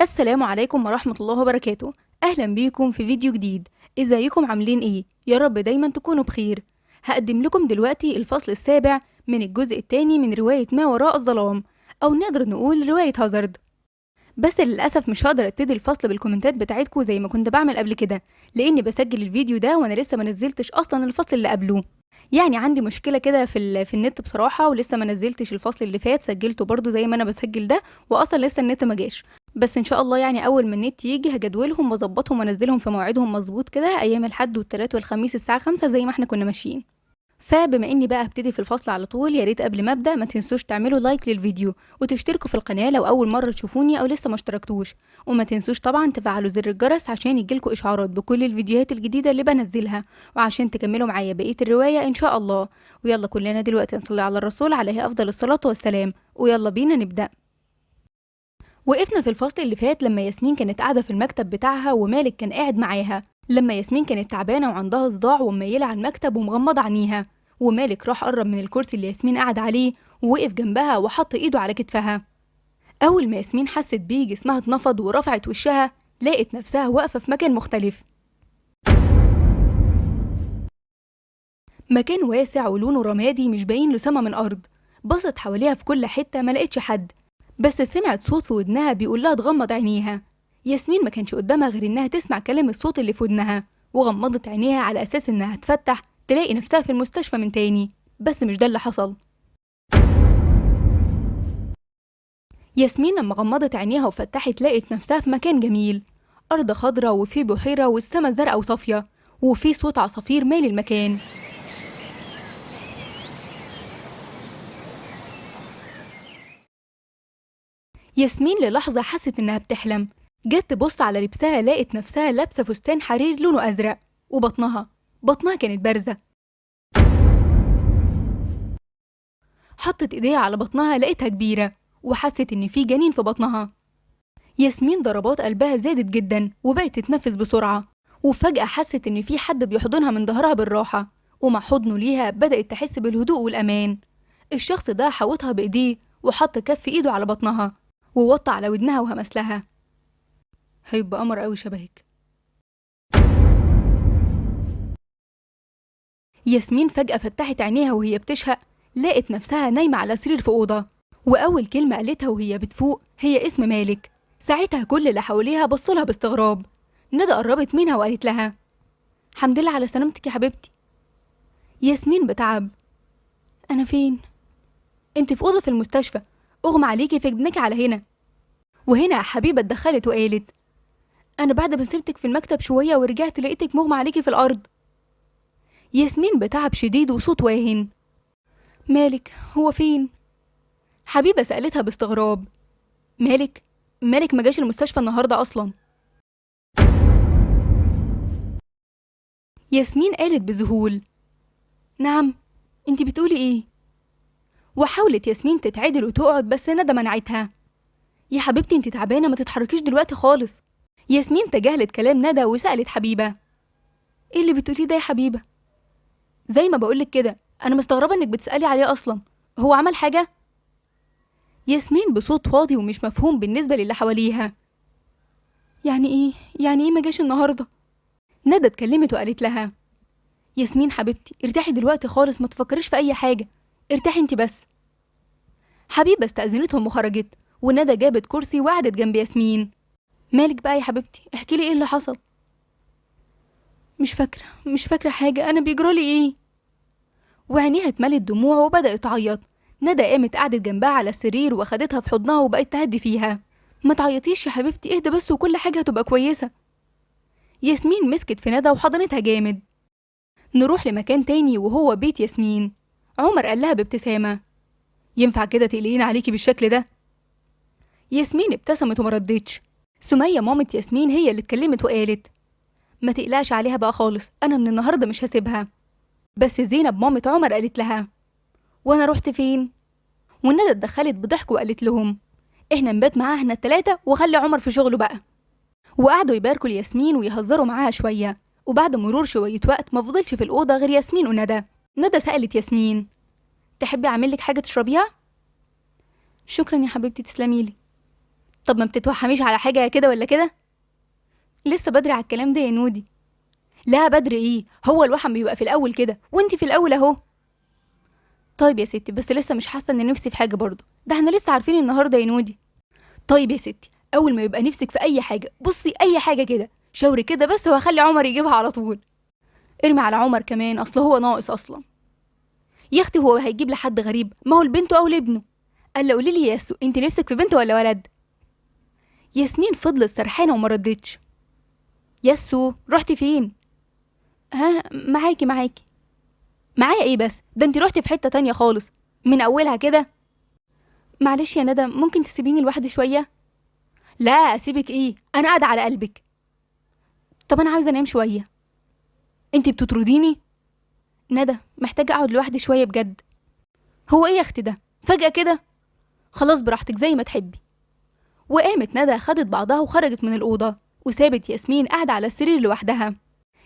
السلام عليكم ورحمة الله وبركاته. أهلا بيكم في فيديو جديد. ازيكم عاملين ايه؟ يا رب دايما تكونوا بخير. هقدم لكم دلوقتي الفصل السابع من الجزء الثاني من رواية ما وراء الظلام، أو نقدر نقول رواية هازارد. بس للأسف مش هقدر ابتدي الفصل بالكومنتات بتاعتكم زي ما كنت بعمل قبل كده، لأني بسجل الفيديو ده وأنا لسه ما نزلتش أصلا الفصل اللي قبله. يعني عندي مشكلة كده في النت بصراحة، ولسه ما نزلتش الفصل اللي فات، سجلته برضو زي ما أنا بسجل ده، وأصلا لسه النت ما جاش. بس إن شاء الله يعني أول ما النت يجي هجدولهم وأظبطهم وأنزلهم في مواعيدهم مظبوط كده، أيام الحد والتلات والخميس الساعة 5 زي ما احنا كنا ماشيين. فبما اني بقى هبتدي في الفصل على طول، يا ريت قبل ما ابدا ما تنسوش تعملوا لايك للفيديو وتشتركوا في القناه لو اول مره تشوفوني او لسه ما اشتركتوش، وما تنسوش طبعا تفعلوا زر الجرس عشان يجيلكوا اشعارات بكل الفيديوهات الجديده اللي بنزلها، وعشان تكملوا معايا بقيه الروايه ان شاء الله. ويلا كلنا دلوقتي نصلي على الرسول عليه افضل الصلاه والسلام، ويلا بينا نبدا. وقفنا في الفصل اللي فات لما ياسمين كانت قاعده في المكتب بتاعها ومالك كان قاعد معاها، لما ياسمين كانت تعبانه وعندها صداع ومميله على المكتب ومغمضه عينيها، ومالك راح قرب من الكرسي اللي ياسمين قاعد عليه ووقف جنبها وحط ايده على كتفها. اول ما ياسمين حست بيه جسمها اتنفض ورفعت وشها، لقت نفسها واقفه في مكان مختلف، مكان واسع ولونه رمادي مش باين له سما من ارض. بصت حواليها في كل حته ما لقتش حد، بس سمعت صوت في ودنها بيقول لها تغمض عينيها. ياسمين ما كانش قدامها غير انها تسمع كلام الصوت اللي في ودنها، وغمضت عينيها على اساس انها هتفتح تلاقي نفسها في المستشفى من تاني، بس مش ده اللي حصل. ياسمين لما غمضت عينيها وفتحت لقت نفسها في مكان جميل، أرض خضرة وفي بحيرة والسما زرقاء وصافية، وفي صوت عصافير مالي المكان. ياسمين للحظة حست إنها بتحلم، جت تبص على لبسها لقت نفسها لابسة فستان حرير لونه أزرق، وبطنها كانت بارزة. حطت إيديها على بطنها لقيتها كبيرة، وحست إن في جنين في بطنها. ياسمين ضربات قلبها زادت جدا وبقت تتنفس بسرعة، وفجأة حست إن في حد بيحضنها من ظهرها بالراحة، ومع حضنه ليها بدأت تحس بالهدوء والأمان. الشخص ده حوطها بإيديه وحط كف إيده على بطنها ووطى على ودنها وهمس لها: هيبقى قمر قوي شبهك. ياسمين فجأة فتحت عينيها وهي بتشهق، لقت نفسها نايمة على سرير في أوضة، وأول كلمة قالتها وهي بتفوق هي اسم مالك. ساعتها كل اللي حواليها بصولها باستغراب. ندى قربت منها وقالت لها: حمد لله على سلامتك يا حبيبتي. ياسمين بتعب: أنا فين؟ أنت في أوضة في المستشفى، أغمى عليكي في جبنك على هنا. وهنا حبيبة اتدخلت وقالت: أنا بعد ما سبتك في المكتب شوية ورجعت لقيتك مغمى عليكي في الأرض. ياسمين بتعب شديد وصوت واهن: مالك هو فين؟ حبيبة سألتها باستغراب: مالك ما جاش المستشفى النهاردة أصلا. ياسمين قالت بذهول: نعم، انتي بتقولي ايه؟ وحاولت ياسمين تتعدل وتقعد بس ندى منعتها: يا حبيبتي انتي تعبانة ما تتحركيش دلوقتي خالص. ياسمين تجاهلت كلام ندى وسألت حبيبة: ايه اللي بتقوليه ده يا حبيبة؟ زي ما بقولك كده، انا مستغربة انك بتسألي عليه اصلا، هو عمل حاجة؟ ياسمين بصوت واطي ومش مفهوم بالنسبة للي حواليها: يعني ايه ما جاش النهاردة؟ ندى اتكلمت وقالت لها: ياسمين حبيبتي ارتاحي دلوقتي خالص، ما تفكريش في اي حاجة، ارتاحي انتي بس. حبيبة استأذنتهم وخرجت، وندى جابت كرسي وقعدت جنب ياسمين. مالك بقى يا حبيبتي، احكي لي ايه اللي حصل. مش فاكرة حاجة، انا بيجرالي ايه؟ وعينيها اتملت دموع وبدأت تعيط. ندى قامت قعدت جنبها على السرير واخدتها في حضنها وبقت تهدي فيها: ما تعيطيش يا حبيبتي، اهدى بس وكل حاجة هتبقى كويسة. ياسمين مسكت في ندى وحضنتها جامد. نروح لمكان تاني وهو بيت ياسمين. عمر قال لها بابتسامة: ينفع كده تقلقين عليكي بالشكل ده؟ ياسمين ابتسمت ومردتش. سمية مامة ياسمين هي اللي اتكلمت وقالت: ما تقلقش عليها بقى خالص، انا من النهارده مش هسيبها. بس زينب مامة عمر قالت لها: وانا رحت فين؟ وندى اتدخلت بضحك وقالت لهم: احنا نبات معاها احنا التلاتة وخلي عمر في شغله بقى. وقعدوا يباركوا لياسمين ويهزروا معاها شوية، وبعد مرور شوية وقت ما فضلش في الأوضة غير ياسمين وندى. ندى سألت ياسمين: تحبي أعملك حاجة تشربيها؟ شكرا يا حبيبتي، تسلميلي. طب ما بتتوحميش على حاجة كده ولا كده؟ لسه بدري على الكلام ده يا نودي. لا بدري ايه، هو الوحم بيبقى في الاول كده وانتي في الاول اهو. طيب يا ستي، بس لسه مش حاسه ان نفسي في حاجه برضه، ده احنا لسه عارفين النهارده يا نودي. طيب يا ستي، اول ما يبقى نفسك في اي حاجه بصي اي حاجه كده شاوري كده بس وهخلي عمر يجيبها على طول. ارمي على عمر كمان، اصل هو ناقص اصلا. يا اختي هو هيجيب لحد غريب؟ ما هو لبنته او لابنه. قال قولي لي يا ياسو، انت نفسك في بنت ولا ولد؟ ياسمين فضلت سرحانه وما ردتش. ياسو رحتي فين؟ ها معاكي. معايا ايه بس؟ ده انت رحتي في حته تانية خالص من اولها كده. معلش يا ندى، ممكن تسيبيني لوحدي شويه؟ لا اسيبك ايه، انا قاعده على قلبك. طب انا عاوزه انام شويه. انت بتطرديني؟ ندى محتاجه اقعد لوحدي شويه بجد. هو ايه يا اختي ده فجاه كده؟ خلاص براحتك زي ما تحبي. وقامت ندى خدت بعضها وخرجت من الاوضه، وسابت ياسمين قاعده على السرير لوحدها.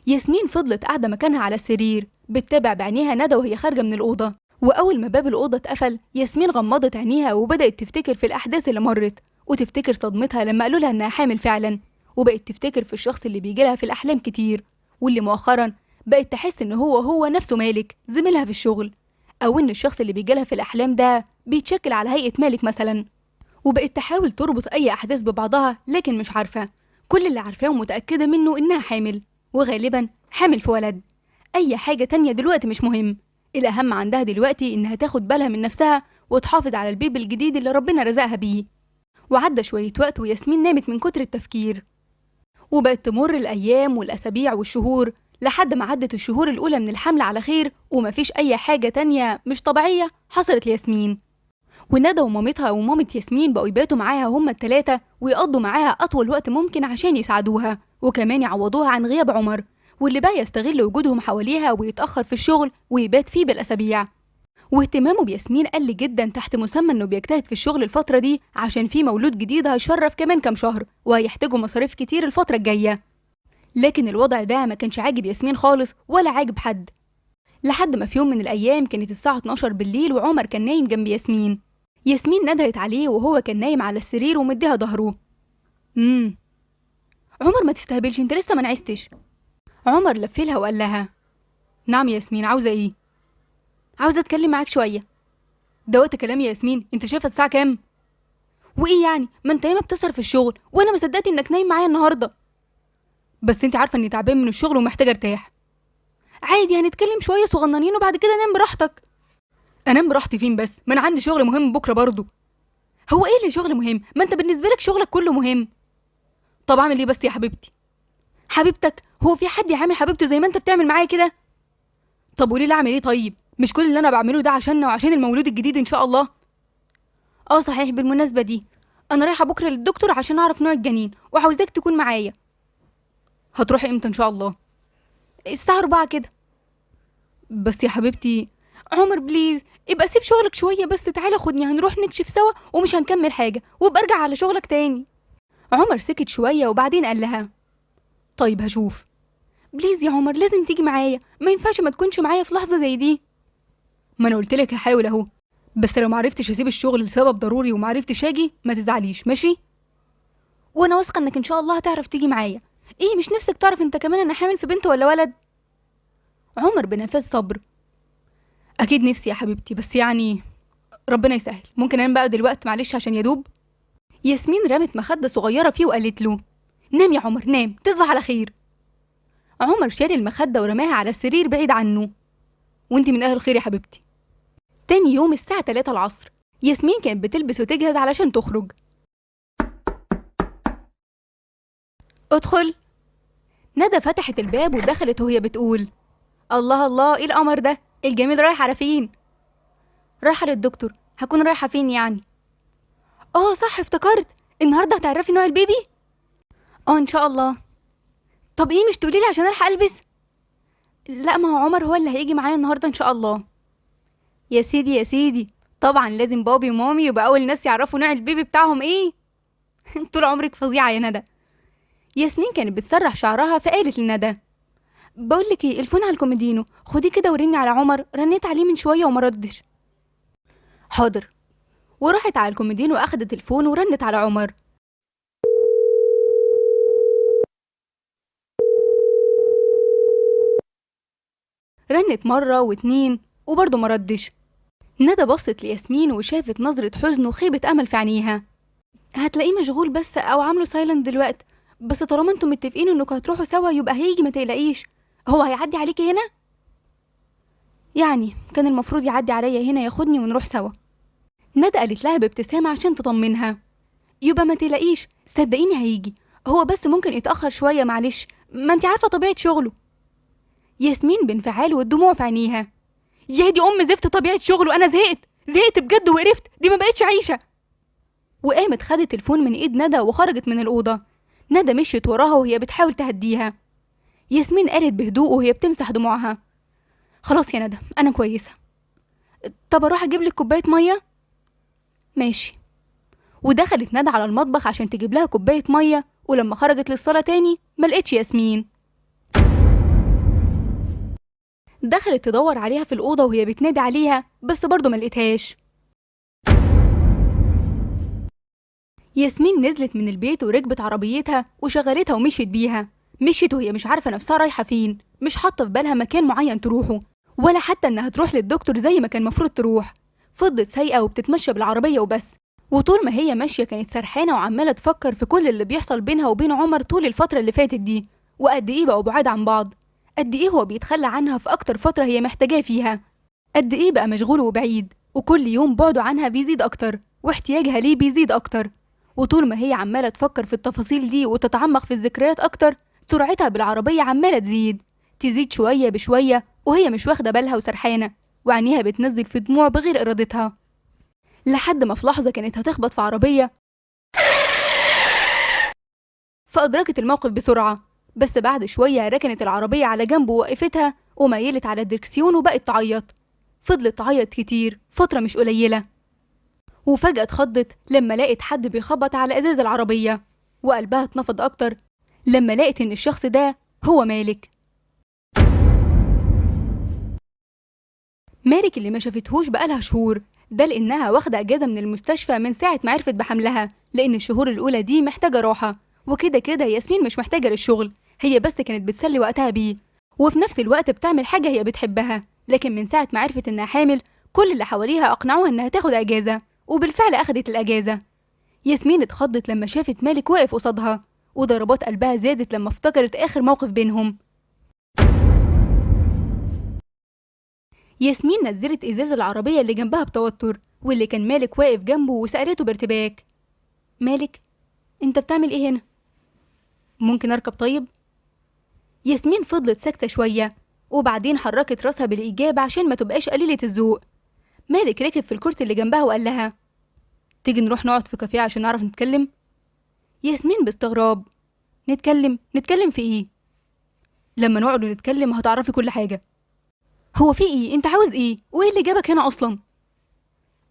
ياسمين فضلت قاعده مكانها على السرير بتتابع بعينيها ندى وهي خارجه من الاوضه. واول ما باب الاوضه اتقفل ياسمين غمضت عينيها وبدات تفتكر في الاحداث اللي مرت، وتفتكر صدمتها لما قالوا لها انها حامل فعلا، وبقت تفتكر في الشخص اللي بيجي لها في الاحلام كتير، واللي مؤخرا بقت تحس ان هو نفسه مالك زميلها في الشغل، او ان الشخص اللي بيجي لها في الاحلام ده بيتشكل على هيئه مالك مثلا. وبقت تحاول تربط اي احداث ببعضها لكن مش عارفه. كل اللي عارفاه ومتاكده منه انها حامل، وغالبا حامل في ولد. اي حاجه تانية دلوقتي مش مهم، الاهم عندها دلوقتي انها تاخد بالها من نفسها وتحافظ على البيبي الجديد اللي ربنا رزقها بيه. وعدى شويه وقت وياسمين نامت من كتر التفكير. وبقت تمر الايام والاسابيع والشهور لحد ما عدت الشهور الاولى من الحمل على خير، ومفيش اي حاجه تانية مش طبيعيه حصلت لياسمين. وندى ومامتها ومامة ياسمين بقوا يباتوا معاها هما التلاتة ويقضوا معاها أطول وقت ممكن عشان يساعدوها وكمان يعوضوها عن غياب عمر، واللي بقى يستغل وجودهم حواليها ويتأخر في الشغل ويبات فيه بالأسابيع. واهتمامه بياسمين قل جدا تحت مسمى انه بيجتهد في الشغل الفترة دي عشان في مولود جديد هيشرف كمان كام شهر وهيحتاجوا مصاريف كتير الفترة الجاية. لكن الوضع ده ما كانش عاجب ياسمين خالص ولا عاجب حد، لحد ما في يوم من الأيام كانت الساعة 12 بالليل وعمر كان نايم جنب ياسمين. ياسمين ندهت عليه وهو كان نايم على السرير ومديها ظهره. عمر ما تستهبلش، انت لسه ما نعستش. عمر لفلها وقال لها نعم يا ياسمين، عاوزه ايه؟ عاوزه اتكلم معاك شويه. ده وقت كلام يا ياسمين، انت شايفه الساعه كام؟ وايه يعني، ما انت ياما بتسهر في الشغل وانا ما صدقت انك نايم معايا النهارده. بس انت عارفه اني تعبان من الشغل ومحتاجه ارتاح. عادي هنتكلم شويه صغننين وبعد كده نام براحتك. انام براحتي فين بس، ما انا عندي شغل مهم بكره برضه. هو ايه اللي شغل مهم؟ ما انت بالنسبه لك شغلك كله مهم. طب اعمل ايه بس يا حبيبتي؟ حبيبتك؟ هو في حد يعمل حبيبته زي ما انت بتعمل معايا كده؟ طب قولي لي اعمل ايه طيب؟ مش كل اللي انا بعمله ده عشاننا وعشان المولود الجديد ان شاء الله؟ اه صحيح، بالمناسبه دي انا رايحه بكره للدكتور عشان اعرف نوع الجنين وعاوزاك تكون معايا. هتروحي امتى ان شاء الله؟ الساعه 4 كده. بس يا حبيبتي، عمر بليز ابقى سيب شغلك شويه بس تعالى خدني هنروح نكشف سوا ومش هنكمل حاجه وابقى ارجع على شغلك تاني. عمر سكت شويه وبعدين قال لها طيب هشوف. بليز يا عمر لازم تيجي معايا، ما ينفعش ما تكونش معايا في لحظه زي دي. ما انا قلت لك هحاول اهو، بس لو معرفتش اسيب الشغل لسبب ضروري ومعرفتش اجي ما تزعليش ماشي؟ وانا واثقه انك ان شاء الله هتعرف تيجي معايا. ايه مش نفسك تعرف انت كمان انا حامل في بنت ولا ولد؟ عمر بنفاذ صبر اكيد نفسي يا حبيبتي، بس يعني ربنا يسهل. ممكن انام بقى دلوقتي معلش عشان يدوب. ياسمين رمت مخده صغيره فيه وقالت له نام يا عمر نام تصبح على خير. عمر شال المخده ورماها على السرير بعيد عنه. وانت من اهل الخير يا حبيبتي. تاني يوم الساعه 3 العصر ياسمين كانت بتلبس وتجهز علشان تخرج. ادخل. ندى فتحت الباب ودخلت وهي بتقول الله الله، ايه القمر ده الجميل، رايح على فين؟ رايحه للدكتور. هكون رايحه فين يعني؟ اه صح افتكرت، النهارده هتعرفي نوع البيبي؟ اه ان شاء الله. طب ايه مش تقوليلي عشان الحق البس؟ لا ما هو عمر هو اللي هيجي معايا النهارده ان شاء الله. يا سيدي يا سيدي، طبعا لازم بابي ومامي يبقى اول ناس يعرفوا نوع البيبي بتاعهم ايه. طول عمرك فظيعه يا ندى. ياسمين كانت بتسرح شعرها فقالت لندى بقولك ايه، الفون على الكوميدينو، خديه كده ورني على عمر، رنيت عليه من شويه وما ردش. حاضر. وراحت على الكوميدينو واخدت الفون ورنت على عمر. رنت مرة واتنين وبرضه مردش. ندى بصت لياسمين وشافت نظرة حزن وخيبة أمل في عينيها. هتلاقيه مشغول بس أو عامله سايلنت دلوقتي، بس طالما انتم متفقين انكم هتروحوا سوا يبقى هيجي، ما تقلقيش. هو هيعدي عليكي هنا؟ يعني كان المفروض يعدي عليا هنا ياخدني ونروح سوا. ندى قالت لها بابتسامة عشان تطمنها. يبقى ما تقلقيش، صدقيني هيجي، هو بس ممكن يتأخر شوية معلش، ما انت عارفة طبيعة شغله. ياسمين بانفعال والدموع في عينيها. يا دي زفت طبيعة شغله، أنا زهقت بجد وقرفت، دي ما بقتش عيشة. وقامت خدت التليفون من ايد ندى وخرجت من الأوضة. ندى مشيت وراها وهي بتحاول تهديها. ياسمين قالت بهدوء وهي بتمسح دموعها. خلاص يا ندى أنا كويسة. طب أروح أجيب لك كوباية مية؟ ماشي. ودخلت ندى على المطبخ عشان تجيب لها كوباية مية، ولما خرجت للصالة تاني ملقتش ياسمين. دخلت تدور عليها في الأوضة وهي بتنادي عليها بس برضه ملقتهاش. ياسمين نزلت من البيت وركبت عربيتها وشغلتها ومشيت بيها. مشيت وهي مش عارفة نفسها رايحة فين، مش حاطة في بالها مكان معين تروحه، ولا حتى انها تروح للدكتور زي ما كان مفروض تروح. فضلت سايقة وبتتمشى بالعربية وبس. وطول ما هي ماشية كانت سرحانة وعمالة تفكر في كل اللي بيحصل بينها وبين عمر طول الفترة اللي فاتت دي، وقد ايه بقوا بعاد عن بعض، قد ايه هو بيتخلى عنها في اكتر فترة هي محتاجاه فيها، قد ايه بقى مشغول وبعيد، وكل يوم بعده عنها بيزيد اكتر واحتياجها ليه بيزيد اكتر. وطول ما هي عمالة تفكر في التفاصيل دي وتتعمق في الذكريات اكتر، سرعتها بالعربية عمالة تزيد شوية بشوية، وهي مش واخدة بالها وسرحانة، وعينيها بتنزل في دموع بغير ارادتها. لحد ما في لحظة كانت هتخبط في عربية، فأدركت الموقف بسرعة. بس بعد شوية ركنت العربية على جنب ووقفتها وميلت على الدركسيون وبقت تعيط. فضلت تعيط كتير فترة مش قليلة، وفجأة اتخضت لما لقت حد بيخبط على ازاز العربية، وقلبها اتنفض اكتر لما لقت ان الشخص ده هو مالك. مالك اللي ما شافتهوش بقالها شهور، ده لانها واخدة اجازة من المستشفى من ساعة ما عرفت بحملها، لان الشهور الاولى دي محتاجة راحة، وكده كده ياسمين مش محتاجة للشغل، هي بس كانت بتسلي وقتها بيه، وفي نفس الوقت بتعمل حاجة هي بتحبها. لكن من ساعة ما عرفت انها حامل كل اللي حواليها اقنعوها انها تاخد اجازة، وبالفعل اخدت الاجازة. ياسمين اتخضت لما شافت مالك واقف قصادها، وضربات قلبها زادت لما افتكرت اخر موقف بينهم. ياسمين نزلت ازاز العربية اللي جنبها بتوتر، واللي كان مالك واقف جنبه، وسألته بارتباك. مالك، انت بتعمل ايه هنا؟ ممكن اركب طيب؟ ياسمين فضلت ساكتة شوية، وبعدين حركت راسها بالإجابة عشان ما تبقاش قليلة الذوق. مالك ركب في الكرسي اللي جنبها وقال لها. تيجي نروح نقعد في كافيه عشان نعرف نتكلم؟ ياسمين باستغراب. نتكلم في ايه؟ لما نقعد ونتكلم هتعرفي كل حاجة. هو في ايه؟ انت عاوز ايه؟ وايه اللي جابك هنا اصلا؟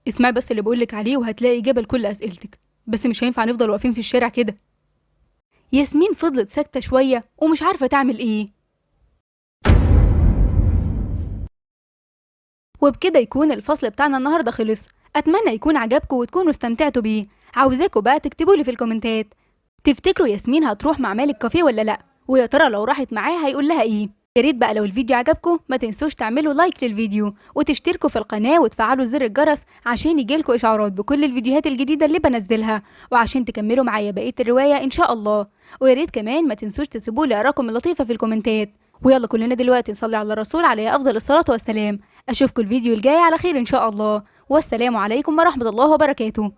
اسمعي بس اللي بقولك عليه وهتلاقي إجابة لكل أسئلتك، بس مش هينفع نفضل واقفين في الشارع كده. ياسمين فضلت ساكتة شوية ومش عارفة تعمل ايه. وبكده يكون الفصل بتاعنا النهاردة خلص. أتمنى يكون عجبكم وتكونوا استمتعتوا بيه. عاوزاكم بقى تكتبولي في الكومنتات، تفتكروا ياسمين هتروح مع مالك كافيه ولا لأ؟ ويا ترى لو راحت معاه هيقول لها ايه؟ يا ريت بقى لو الفيديو عجبكم ما تنسوش تعملوا لايك للفيديو وتشتركوا في القناة وتفعلوا زر الجرس عشان يجيلكوا إشعارات بكل الفيديوهات الجديدة اللي بنزلها، وعشان تكملوا معايا بقية الرواية إن شاء الله. ويا ريت كمان ما تنسوش تسيبولي آراءكم اللطيفة في الكومنتات. ويلا كلنا دلوقتي نصلي على الرسول عليه أفضل الصلاة والسلام. أشوفكم الفيديو الجاي على خير إن شاء الله، والسلام عليكم ورحمة الله وبركاته.